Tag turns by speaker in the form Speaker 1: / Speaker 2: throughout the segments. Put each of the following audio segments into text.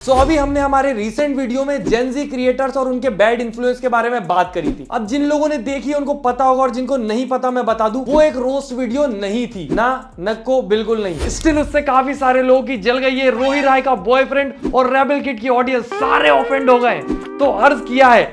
Speaker 1: अभी हमने हमारे रीसेंट वीडियो में जेन ज़ी क्रिएटर्स और उनके बैड इन्फ्लुएंस के बारे में बात करी थी। अब जिन लोगों ने देखी उनको पता होगा और जिनको नहीं पता मैं बता दूं, वो एक रोस्ट वीडियो नहीं थी ना, नको बिल्कुल नहीं। स्टिल उससे काफी सारे लोगों की जल गई है। रोहित राय का बॉयफ्रेंड और रेबल किड की ऑडियंस सारे ऑफेंड हो गए। तो अर्ज किया है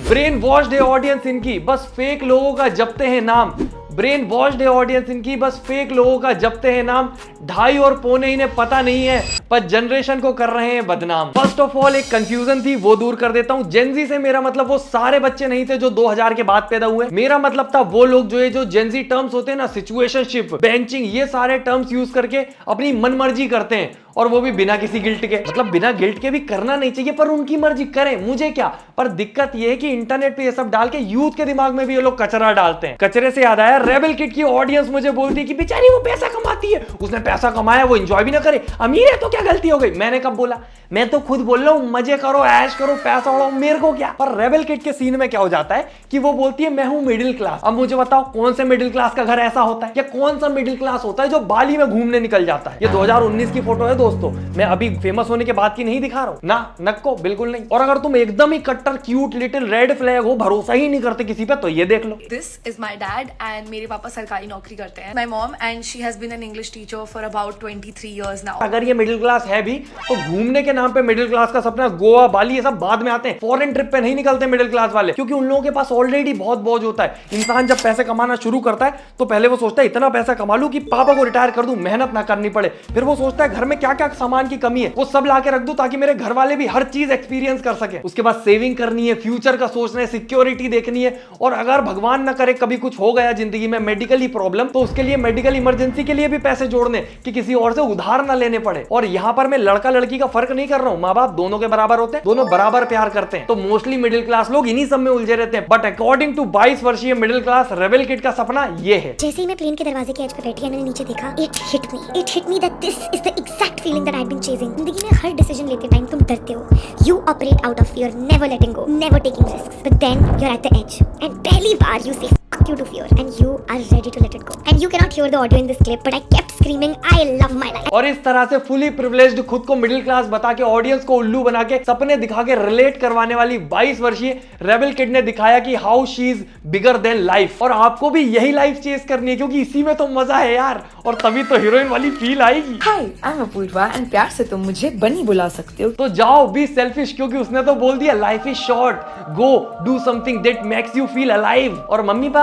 Speaker 1: ब्रेन वॉश्ड है ऑडियंस इनकी, बस फेक लोगों का जपते हैं नाम। ब्रेन वॉश्ड है ऑडियंस इनकी, बस फेक लोगों का जपते हैं नाम। 2.5 और पौने इन्हें पता नहीं है, पर जनरेशन को कर रहे हैं बदनाम। फर्स्ट ऑफ ऑल एक कंफ्यूजन थी, वो दूर कर देता हूं। जेन ज़ी से मेरा मतलब वो सारे बच्चे नहीं थे जो 2000 के बाद पैदा हुए। मेरा मतलब था वो लोग जो जेन ज़ी टर्म्स होते हैं ना, सिचुएशनशिप, बेंचिंग, ये सारे टर्म्स यूज करके अपनी मनमर्जी करते हैं, और वो भी बिना किसी गिल्ट के। मतलब बिना गिल्ट के भी करना नहीं चाहिए, पर उनकी मर्जी करें, मुझे क्या। पर दिक्कत ये है कि इंटरनेट पे ये सब डाल के यूथ के दिमाग में भी ये लोग कचरा डालते हैं। कचरे से याद आया, रेबल किड की ऑडियंस मुझे बोलती है कि बेचारी वो पैसा कमाती है, उसने पैसा कमाया, वो एंजॉय भी ना करे, अमीर है तो क्या गलती हो गई। मैंने कब बोला? मैं तो खुद बोल रहा हूं मजे करो, ऐश करो, पैसा उड़ाओ, मेरे को क्या। पर रेबल किड के सीन में क्या हो जाता है कि वो बोलती है मैं हूं मिडिल क्लास। अब मुझे बताओ कौन से मिडिल क्लास का घर ऐसा होता है, या कौन सा मिडिल क्लास होता है जो बाली में घूमने निकल जाता है। ये 2019 की फोटो है दोस्तों, मैं अभी फेमस होने के बाद की नहीं दिखा रहा हूं ना, नक्को बिल्कुल नहीं। और अगर तुम एकदम ही कट्टर क्यूट लिटिल रेड फ्लैग हो, भरोसा ही नहीं करते किसी पे, तो ये देख लो।
Speaker 2: This is my dad and मेरे पापा सरकारी नौकरी करते हैं। My mom and she has been an English teacher for about 23 years now.
Speaker 1: अगर ये मिडिल क्लास है भी, तो घूमने के नाम पे मिडिल क्लास का सपना, गोवा बाली ये सब बाद में आते हैं। फॉरेन ट्रिप पे नहीं निकलते मिडिल क्लास वाले, क्योंकि उन लोगों के पास ऑलरेडी बहुत बोझ होता है। इंसान जब पैसे कमाना शुरू करता है तो पहले वो सोचता है इतना पैसा कमा लूं कि पापा को रिटायर कर दूं, मेहनत ना करनी पड़े। फिर वो सोचता है घर में क्या क्या सामान की कमी है, वो सब ला के रख दूं ताकि मेरे घर वाले भी हर चीज एक्सपीरियंस कर सके। उसके बाद सेविंग करनी है, फ्यूचर का सोचना है, सिक्योरिटी देखनी है, और अगर भगवान ना करे कभी कुछ हो गया जिंदगी में मेडिकली प्रॉब्लम, तो उसके लिए मेडिकल इमरजेंसी के लिए भी पैसे जोड़ने कि किसी और से उधार ना लेने पड़े। और यहां पर मैं लड़का लड़की का फर्क नहीं कर रहा हूं, माँ बाप दोनों के बराबर होते हैं, दोनों बराबर प्यार करते हैं। तो मोस्टली मिडिल क्लास लोग इन्हीं सब में उलझे रहते हैं। बट अकॉर्डिंग टू 22 वर्षीय मिडिल क्लास रेबल किड का सपना ये है।
Speaker 3: जैसे ही मैं प्लेन के दरवाजे के एज पे बैठी, मैंने नीचे देखा, it hit me that this is the exact feeling that I have been chasing. जिंदगी में हर डिसीजन लेते टाइम तुम डरते हो, you operate out of fear, never letting go, never taking risks, but then you are at the edge and पहली बार you say fuck you to fear and you are ready to let it go. And you cannot hear the audio in this clip, but I kept screaming I love my life.
Speaker 1: और इस तरह से fully privileged, खुद को middle class बता के, audience को उल्लू बना के, सपने दिखा के रिलेट करवाने वाली 22 वर्षीय रेबल किड ने दिखाया कि how she is bigger than life. और आपको भी यही लाइफ चेस करनी है, क्योंकि इसी में तो मजा है यार, और तभी तो हीरोइन वाली फील आएगी।
Speaker 4: हाय, आई एम अपूर्वा एंड प्यार से तुम मुझे बनी बुला सकते हो।
Speaker 1: तो जाओ बी सेल्फिश, क्योंकि उसने तो बोल दिया life is short, go do something that makes you feel alive. और मम्मी पापा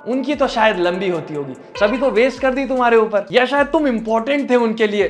Speaker 1: उनकी तो शायद लंबी होती होगी, तभी तो वेस्ट कर दी तुम्हारे ऊपर, या शायद तुम इंपॉर्टेंट थे उनके लिए,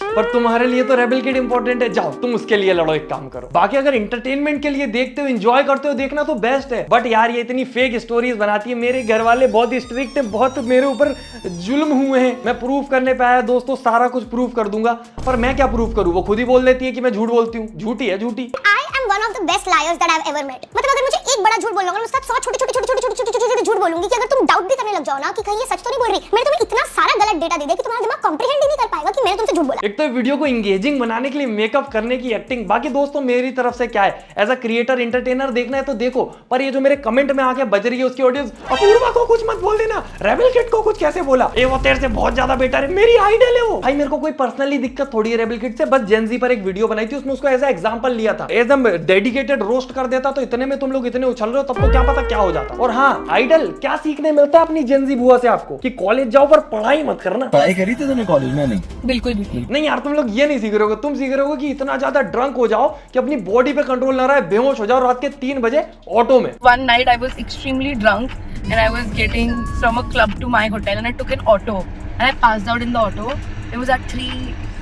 Speaker 1: पर तुम्हारे लिए तो रेबल किड इंपॉर्टेंट है। जाओ तुम उसके लिए लड़ो, एक काम करो। बाकी अगर एंटरटेनमेंट के लिए देखते हो, एंजॉय करते हो, देखना तो बेस्ट है। बट यार ये इतनी फेक स्टोरीज बनाती है। मेरे घर वाले बहुत स्ट्रिक्ट है, बहुत मेरे ऊपर जुल्म हुए हैं। मैं प्रूफ करने पे आया दोस्तों, सारा कुछ प्रूफ कर दूंगा, पर मैं क्या प्रूफ करूं? वो खुद ही बोल देती है कि मैं झूठ बोलती हूँ। झूठी है, झूठी।
Speaker 3: I am one of the best liars that I have ever met. मतलब अगर मुझे एक बड़ा झूठ बोलना होगा, मैं उसके साथ 100 छोटे झूठ बोलूंगी कि अगर तुम डाउट भी करने लग जाओ ना कि कहीं ये सच तो नहीं बोल रही, मैंने तुम्हें इतना सारा गलत डेटा दे दिया कि तुम्हारा दिमाग कंप्रीहेंड ही नहीं कर पाएगा कि मैंने तुमसे झूठ बोला।
Speaker 1: एक तो वीडियो को इंगेजिंग बनाने के लिए मेकअप करने की एक्टिंग। बाकी दोस्तों मेरी तरफ से क्या है, एज अ क्रिएटर एंटरटेनर देखना है तो देखो, पर ये जो मेरे कमेंट में आके बज रही है उसकी ऑडियंस, अपूर्वा को कुछ मत बोल देना, रेबल किड को कुछ कैसे बोला, ए वो तेरे से बहुत ज्यादा बेटर है, मेरी आइडल है वो। भाई मेरे को कोई पर्सनली दिक्कत थोड़ी है रेबल किड से, बस जेन ज़ी पर एक वीडियो बनाई थी, उसमें उसको एज एग्जांपल लिया था। एज अ डेडिकेटेड रोस्ट कर देता तो इतने में तुम लोग इतने उछल रहे हो, तब तो क्या पता क्या हो जाता। और हाँ, आइडल क्या सीखने मिलता है अपनी जेन ज़ी बुआ से आपको, कि कॉलेज जाओ पर पढ़ाई मत करना।
Speaker 5: पढ़ाई करी थी तूने कॉलेज में? नहीं,
Speaker 4: बिल्कुल भी
Speaker 1: नहीं यार, तुम लोग ये नहीं सीख रहे हो, तुम सीख रहे हो कि इतना ज्यादा ड्रंक हो जाओ कि अपनी बॉडी पे कंट्रोल ना रहे, बेहोश हो जाओ रात के 3 बजे ऑटो में।
Speaker 4: One night I was extremely drunk and I was getting from a club to my hotel and I took an auto and I passed out in the auto. It was at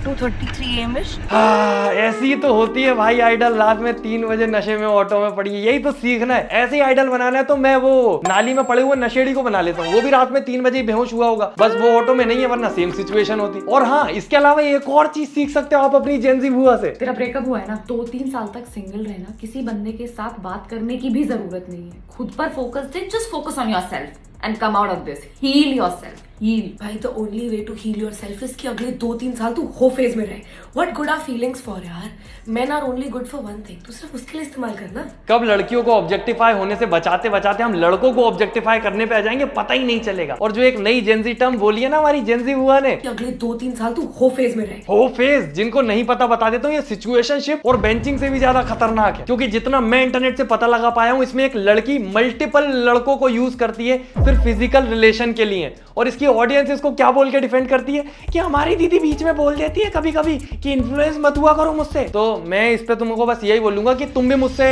Speaker 4: 2:33 AM-ish.
Speaker 1: हाँ, ऐसी ही तो होती है भाई idol, रात में 3 बजे नशे में ऑटो में पड़ी है। यही तो सीखना है। ऐसे ही आइडल बनाना है तो मैं वो नाली में पड़े हुए नशेड़ी को बना लेता हूँ, वो भी रात में 3 बजे बेहोश हुआ होगा, बस वो ऑटो में नहीं है, वरना सेम सिचुएशन होती। और हाँ, इसके अलावा एक और चीज सीख सकते हो आप अपनी जेन ज़ी बुआ से।
Speaker 6: तेरा ब्रेकअप हुआ है ना, 2-3 साल तक सिंगल रहना, किसी बंदे के साथ बात करने की भी जरूरत नहीं है। खुद पर फोकस दे, just focus on yourself and come out of this, heal yourself, heal.
Speaker 2: भाई the only way to heal yourself is कि अगले 2-3 साल तू हो फेज में रहे,
Speaker 4: What good are feelings for यार? Men are only good for one thing. तू सिर्फ उसके लिए इस्तेमाल करना।
Speaker 1: कब लड़कियों को ऑब्जेक्टिफाई होने से बचाते बचाते हम लड़कों को ऑब्जेक्टिफाई करने पे आ जाएंगे पता ही नहीं चलेगा। और जो एक नई जेंजी टर्म बोली है ना हमारी जेंजी हुआ ने,
Speaker 4: कि अगले 2-3 साल तू हो फेज में रहे।
Speaker 1: हो फेज, जिनको नहीं पता बता देता हूँ, ये सिचुएशनशिप और बेंचिंग से भी ज्यादा खतरनाक है। क्योंकि जितना मैं इंटरनेट से पता लगा पाया हूँ, इसमें एक लड़की मल्टीपल लड़कों को यूज करती है सिर्फ फिजिकल रिलेशन के लिए, और इसकी ऑडियंस इसको क्या बोल के डिफेंड करती है कि हमारी दीदी बीच में बोल देती है कभी कभी कि इन्फ्लुएंस मत हुआ करो मुझसे। तो मैं इस पे तुमको बस यही बोलूंगा कि तुम भी मुझसे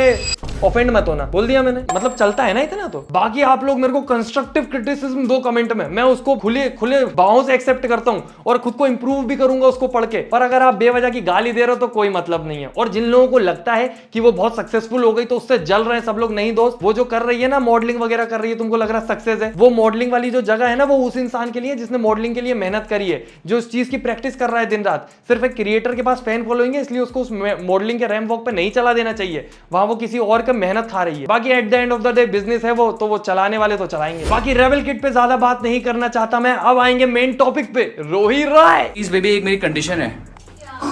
Speaker 1: ऑफेंड मत होना। बोल दिया मैंने, मतलब चलता है ना इतना। तो बाकी आप लोग मेरे को कंस्ट्रक्टिव क्रिटिसिज्म दो कमेंट में, मैं उसको खुले बाहों से एक्सेप्ट करता हूं और खुद को इंप्रूव भी करूंगा उसको पढ़ के। पर अगर आप बेवजह की गाली दे रहे हो तो कोई मतलब नहीं है। और जिन लोगों को लगता है कि वो बहुत सक्सेसफुल हो गई तो उससे जल रहे हैं सब लोग, नहीं दोस्त। वो जो कर रही है ना, मॉडलिंग वगैरह कर रही है, तुमको लग रहा है सक्सेस है, वो मॉडलिंग वाली जो जगह है ना, वो उस इंसान के लिए जिसने मॉडलिंग के लिए मेहनत करी है, जो उस चीज की प्रैक्टिस कर रहा है दिन रात। सिर्फ एक क्रिएटर के पास फैन फॉलोइंग है इसलिए उसको उस मॉडलिंग के रैंप वॉक पे नहीं चला देना चाहिए, वहां वो किसी और का मेहनत खा रही है। बाकी at the end of the day business है वो, तो वो चलाने वाले तो चलाएंगे। बाकी रेबल किड पे ज्यादा बात नहीं करना चाहता मैं, अब आएंगे मेन टॉपिक पे। रोहित राय,
Speaker 7: इस बेबी एक मेरी कंडीशन है।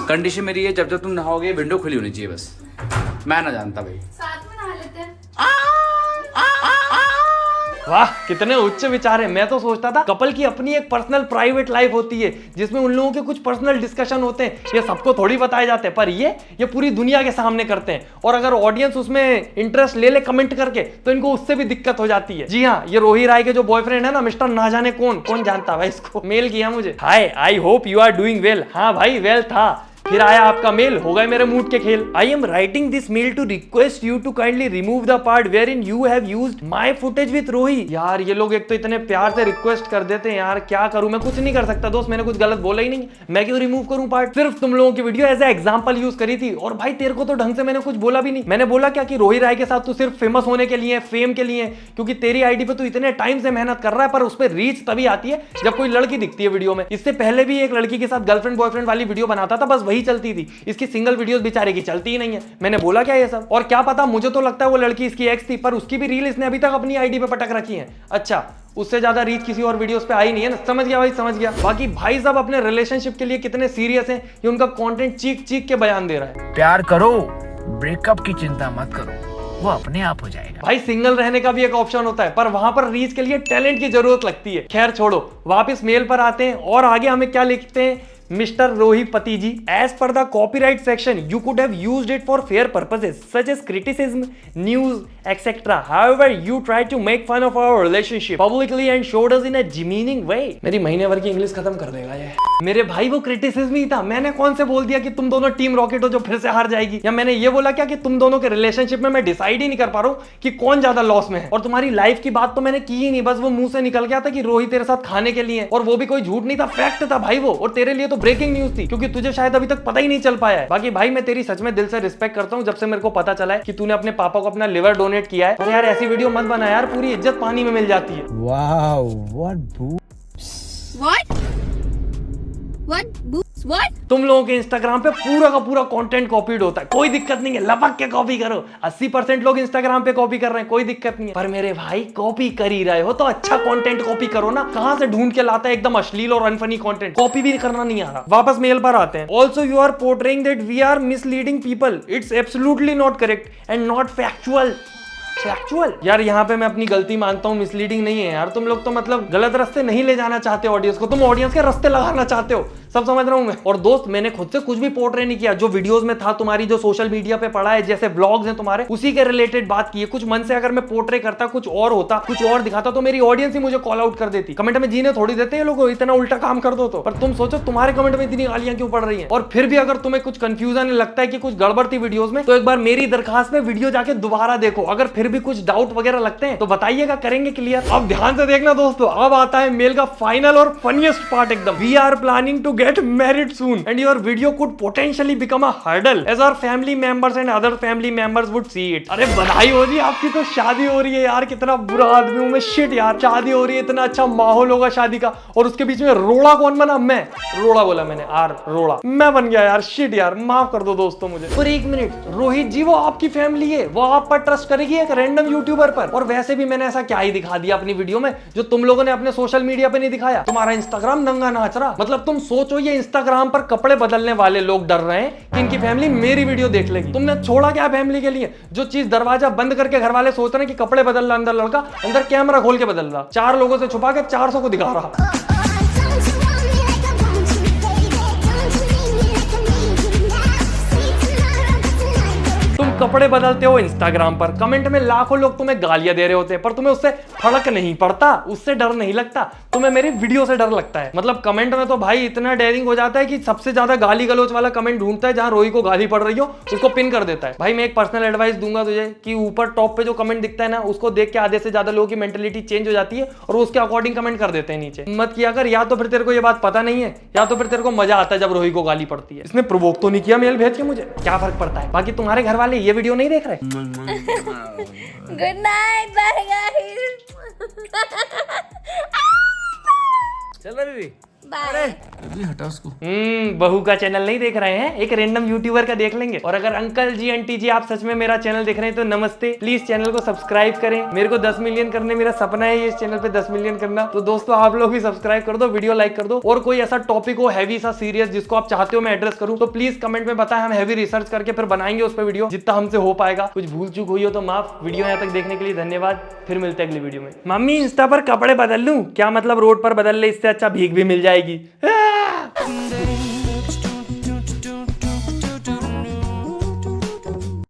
Speaker 7: कंडीशन मेरी है, जब जब तुम नहाओगे विंडो खुली होनी चाहिए बस। मैं ना जानता भाई।
Speaker 8: साथ में नहा लेते हैं।
Speaker 1: वाह कितने उच्च विचार है। मैं तो सोचता था कपल की अपनी एक पर्सनल प्राइवेट लाइफ होती है जिसमें उन लोगों के कुछ पर्सनल डिस्कशन होते हैं, ये सबको थोड़ी बताए जाते हैं, पर ये पूरी दुनिया के सामने करते हैं। और अगर ऑडियंस उसमें इंटरेस्ट ले ले कमेंट करके तो इनको उससे भी दिक्कत हो जाती है। जी हाँ, ये रोहित राय के जो बॉयफ्रेंड है ना, मिस्टर ना जाने कौन जानता भाई इसको, मेल किया मुझे, hi I hope you are doing well. हाँ भाई वेल था, फिर आया आपका मेल, हो गए मेरे मूड के खेल। I am writing this mail to request you to kindly remove the part where in you have used my footage with Rohi. यार ये लोग एक तो इतने प्यार से रिक्वेस्ट कर देते हैं यार, क्या करूं मैं, कुछ नहीं कर सकता दोस्त, मैंने कुछ गलत बोला ही नहीं, मैं क्यों रिमूव करूं पार्ट। सिर्फ तुम लोगों की video as a example use करी थी। और भाई तेरे को तो ढंग से मैंने कुछ बोला भी नहीं। मैंने बोला क्या कि रोहित राय के साथ तू सिर्फ फेमस होने के लिए, फेम के लिए, क्योंकि तेरी आईडी पे तू इतने टाइम से मेहनत कर रहा है, पर उस पर रीच तभी आती है जब कोई लड़की दिखती है वीडियो में। इससे पहले भी एक लड़की के साथ गर्लफ्रेंड बॉयफ्रेंड वाली वीडियो बनाता था, बस वही चलती थी, इसकी सिंगल वीडियोस बेचारे की चलती ही नहीं है। मैंने बोला क्या ये सब, और क्या पता, मुझे तो लगता है वो लड़की इसकी एक्स थी, पर उसकी भी रील इसने अभी तक अपनी आईडी पे पटक रखी है। अच्छा, उससे ज्यादा रीच किसी और वीडियोस पे आई नहीं है ना। समझ गया भाई, समझ गया। बाकी भाई साहब अपने रिलेशनशिप के लिए कितने सीरियस हैं, ये उनका कंटेंट चीख चीख के बयान दे रहा है।
Speaker 5: प्यार करो, ब्रेकअप की चिंता मत करो, वो अपने आप हो जाएगा।
Speaker 1: भाई सिंगल रहने का भी एक ऑप्शन होता है, पर वहां पर रीच के लिए टैलेंट की जरूरत लगती है। खैर छोड़ो, वापस मेल पर आते हैं और आगे हमें क्या लिखते हैं Mr Rohit Pati ji. As per the copyright section you could have used it for fair purposes such as criticism, news etcetera. However you try to make fun of our relationship publicly and showed us in a demeaning way. मेरी महीने भर की English खत्म कर देगा ये। मेरे भाई वो क्रिटिसिज्म ही था। मैंने कौन से बोल दिया कि तुम दोनों टीम रॉकेट हो जो फिर से हार जाएगी, या मैंने ये बोला क्या कि तुम दोनों के रिलेशनशिप में मैं डिसाइड ही नहीं कर पा रहा हूँ कि कौन ज्यादा लॉस में है। और तुम्हारी लाइफ की बात तो मैंने की ही नहीं, बस वो मुंह से निकल गया था कि रोहित तेरे साथ खाने के लिए, और वो भी कोई झूठ नहीं था, फैक्ट था भाई वो। और तेरे लिए तो ब्रेकिंग न्यूज थी, क्योंकि तुझे शायद अभी तक पता ही नहीं चल पाया है। बाकी भाई मैं तेरी सच में दिल से रिस्पेक्ट करता हूँ, जब से मेरे को पता चला है कि तूने अपने पापा को अपना लिवर डोनेट किया है। और यार ऐसी वीडियो मत बना यार, पूरी इज्जत पानी में मिल जाती है।
Speaker 5: Wow, what
Speaker 8: What?
Speaker 1: तुम लोगों के इंस्टाग्राम पे पूरा का पूरा कंटेंट कॉपीड होता है, कोई दिक्कत नहीं है, लपक के कॉपी करो। 80% लोग इंस्टाग्राम पे कॉपी कर रहे हैं, कोई दिक्कत नहीं है। पर मेरे भाई कॉपी कर ही रहे हो तो अच्छा कंटेंट कॉपी करो ना। कहां से ढूंढ के लाता है एकदम अश्लील और अनफनी कंटेंट, कॉपी भी करना नहीं आ रहा। वापस मेल पर आते हैं। Also you are portraying that we are misleading people, it's absolutely not correct and not factual. यार यहाँ पे मैं अपनी गलती मानता हूँ, मिसलीडिंग नहीं है यार। तुम लोग तो मतलब गलत रास्ते नहीं ले जाना चाहते ऑडियंस को, तुम ऑडियंस के रास्ते लगाना चाहते हो, सब समझ रहा हूँ मैं। और दोस्त मैंने खुद से कुछ भी पोर्ट्रे नहीं किया, जो वीडियोस में था तुम्हारी, जो सोशल मीडिया पे पड़ा है, जैसे ब्लॉग्स हैं तुम्हारे, उसी के रिलेटेड बात की है। कुछ मन से अगर मैं पोर्ट्रे करता, कुछ और होता, कुछ और दिखाता, तो मेरी ऑडियंस ही मुझे कॉल आउट कर देती। कमेंट में जीने थोड़ी देते हैं लोग, इतना उल्टा काम कर दो तो। पर तुम सोचो तुम्हारे कमेंट में इतनी गालियां क्यों पड़ रही हैं। और फिर भी अगर तुम्हें कुछ कंफ्यूजन लगता है कि कुछ गड़बड़ थी वीडियोस में, तो एक बार मेरी दरखास्त पे वीडियो जाके दोबारा देखो। अगर फिर भी कुछ डाउट वगैरह लगते हैं तो बताइएगा, करेंगे क्लियर। अब ध्यान से देखना दोस्तों, अब आता है मेल का फाइनल और फनीएस्ट पार्ट एकदम। We are planning to get married soon and your video could potentially become a hurdle as our family members and other family members would see it. अरे बधाई हो जी, आपकी तो शादी हो रही है यार। कितना बुरा आदमी हूं मैं, शिट यार। शादी हो रही है, इतना अच्छा माहौल होगा शादी का, और उसके बीच में रोड़ा कौन बना? मैं रोड़ा बोला मैंने, आर रोड़ा मैं बन गया यार। शिट यार, माफ कर दो दोस्तों मुझे। और एक मिनट, रोहित जी वो आपकी फैमिली है, वो आप पर ट्रस्ट करेगी एक रैंडम यूट्यूबर पर? और वैसे भी मैंने ऐसा क्या ही दिखा दिया अपनी वीडियो में जो तुम लोगों ने अपने सोशल मीडिया पे नहीं दिखाया? तुम्हारा इंस्टाग्राम नंगा नाच रहा, मतलब तुम सोचो सोचो ये इंस्टाग्राम पर कपड़े बदलने वाले लोग डर रहे हैं कि इनकी फैमिली मेरी वीडियो देख लेगी। तुमने छोड़ा क्या फैमिली के लिए? जो चीज दरवाजा बंद करके घर वाले सोच रहे हैं कि कपड़े बदल रहा अंदर लड़का, अंदर कैमरा खोल के बदल रहा, 4 लोगों से छुपा के 400 को दिखा रहा। तुम कपड़े बदलते हो इंस्टाग्राम पर, कमेंट में लाखों लोग तुम्हें गालियां दे रहे होते हैं, पर तुम्हें उससे फर्क नहीं पड़ता, उससे डर नहीं लगता, तुम्हें मेरी वीडियो से डर लगता है। मतलब कमेंट में तो भाई इतना डेयरिंग हो जाता है कि सबसे ज्यादा गाली गलौज वाला कमेंट ढूंढता है जहां रोही को गाली पड़ रही हो, उसको पिन कर देता है। भाई मैं एक पर्सनल एडवाइस दूंगा तुझे कि ऊपर टॉप पे जो कमेंट दिखता है ना, उसको देख के आधे से ज्यादा लोगों की मेंटेलिटी चेंज हो जाती है और उसके अकॉर्डिंग कमेंट कर देते हैं नीचे। मत किया कर, या तो फिर तेरे को ये बात पता नहीं है, या तो फिर तेरे को मजा आता है जब रोही को गाली पड़ती है। इसने प्रोवोक तो नहीं किया मेल भेज के, मुझे क्या फर्क पड़ता है। बाकी तुम्हारे घर वाले ये वीडियो नहीं देख रहे।
Speaker 8: Good night bye guys.
Speaker 5: चल बेबी।
Speaker 8: बाय।
Speaker 5: हटा उसको।
Speaker 1: बहू का चैनल नहीं देख रहे हैं, एक रैंडम यूट्यूबर का देख लेंगे। और अगर अंकल जी आंटी जी आप सच में मेरा चैनल देख रहे हैं तो नमस्ते, प्लीज चैनल को सब्सक्राइब करें। मेरे को 10 मिलियन करने, मेरा सपना है इस चैनल पे 10 मिलियन करना। तो दोस्तों आप लोग भी सब्सक्राइब कर दो, वीडियो लाइक कर दो। और कोई ऐसा टॉपिक हो हैवी सा सीरियस जिसको आप चाहते हो मैं एड्रेस करूं तो प्लीज कमेंट में बताएं, हम हैवी रिसर्च करके फिर बनाएंगे उस पर वीडियो, जितना हमसे हो पाएगा। कुछ भूल चूक हुई हो तो माफ। वीडियो यहाँ तक देखने के लिए धन्यवाद, फिर मिलते हैं अगली वीडियो में। मम्मी इंस्टा पर कपड़े बदल लूं क्या? मतलब रोड पर बदल ले, इससे अच्छा भीख भी मिल जाएगी।